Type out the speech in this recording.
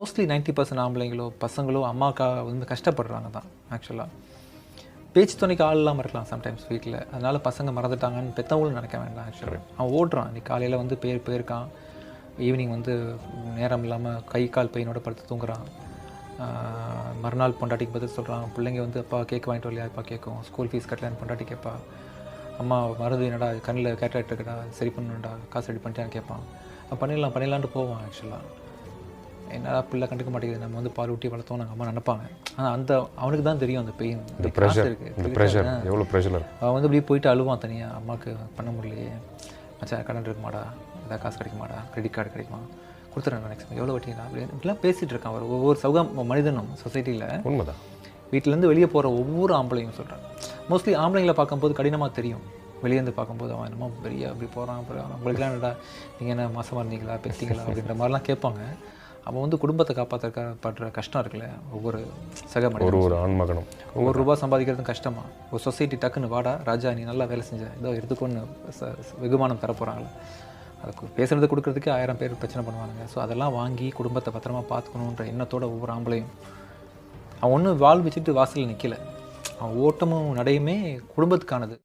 Mostly 90% ஆம்பளைங்களோ பசங்களோ அம்மாவுக்காக வந்து கஷ்டப்படுறாங்க தான் ஆக்சுவலாக. பேச்சு துணைக்கு ஆள் இல்லாமல் இருக்கலாம் சம்டைம்ஸ் வீட்டில். அதனால் பசங்க மறந்துட்டாங்கன்னு பெற்றவங்களும் நினைக்க வேண்டாம் ஆக்சுவலாக. அவன் ஓடுறான், இன்னைக்கு காலையில் வந்து போயிருக்கான், ஈவினிங் வந்து நேரம் இல்லாமல் கை கால் பெயினோட படுத்து தூங்குறான். மறுநாள் பொண்டாட்டிக்கு பதில் சொல்கிறான். பிள்ளைங்க வந்து அப்பா கேக் வாங்கிட்டு வரலையா, அப்பா கேட்கும். ஸ்கூல் ஃபீஸ் கட்டலான்னு பொண்டாட்டி கேட்பா. அம்மா மருந்து என்னடா கண்ணில் கேட்ராக்ட் இருக்குடா, சரி பண்ணணும்டா, காசு ரெடி பண்ணிட்டான்னு கேட்பான். பண்ணிடலான்ட்டு போவான் ஆக்சுவலாக. என்னடா பிள்ளை கண்டுக்க மாட்டேங்குது, நம்ம வந்து பால் ஊட்டி வளர்த்தோம் நாங்கள் அம்மா நினைப்பாங்க. ஆனால் அவனுக்கு தான் தெரியும் அந்த பெயின், இந்த ப்ரெஷர் எவ்வளோ ப்ரெஷர். அவன் வந்து இப்படி போயிட்டு அழுவான் தனியாக, அம்மாவுக்கு பண்ண முடியலையே, மச்சான் கடன் இருக்குமாடா, ஏதாவது காசு கிடைக்குமாடா, கிரெடிட் கார்டு கிடைக்குமா, கொடுத்துட்றேன் நெக்ஸ்ட் எவ்வளோ வட்டிங்களா அப்படின்னு இப்படிலாம் பேசிகிட்டு இருக்கான். அவர் ஒவ்வொரு மனிதனும் சொசைட்டியில் உண்மைதான். வீட்டிலேருந்து வெளியே போகிற ஒவ்வொரு ஆம்பளையும் சொல்கிறான். மோஸ்ட்லி ஆம்பளைங்களை பார்க்கும்போது கடினமாக தெரியும், வெளியேருந்து பார்க்கும்போது அவன் என்னமோ பெரிய அப்படி போகிறான். அப்புறம் அவங்களுக்குலாம் என்னடா நீங்கள் என்ன மாசமாக இருந்தீங்களா, பெற்றீங்களா அப்படின்ற மாதிரிலாம் கேட்பாங்க. அவன் வந்து குடும்பத்தை காப்பாற்றுற கஷ்டம் இருக்குல்ல, ஒவ்வொரு சக மனிதனும் ஒரு ஆண்மகனும் ஒவ்வொரு ரூபா சம்பாதிக்கிறதும் கஷ்டமா. ஒரு சொசைட்டி டக்குன்னு வாடா ராஜா நீ நல்லா வேலை செஞ்ச ஏதோ எடுத்துக்கொண்டு வெகுமானம் தரப்போகிறாங்களே, அதுக்கு பேசுகிறது கொடுக்குறதுக்கு 1000 பேர் பிரச்சனை பண்ணுவாங்க. ஸோ அதெல்லாம் வாங்கி குடும்பத்தை பத்திரமா பார்த்துக்கணுன்ற எண்ணத்தோட ஒவ்வொரு ஆம்பளையும் அவன் ஒன்றும் வாழ் வச்சுட்டு வாசலில் நிற்கலை. அவன் ஓட்டமும் நடையுமே குடும்பத்துக்கானது.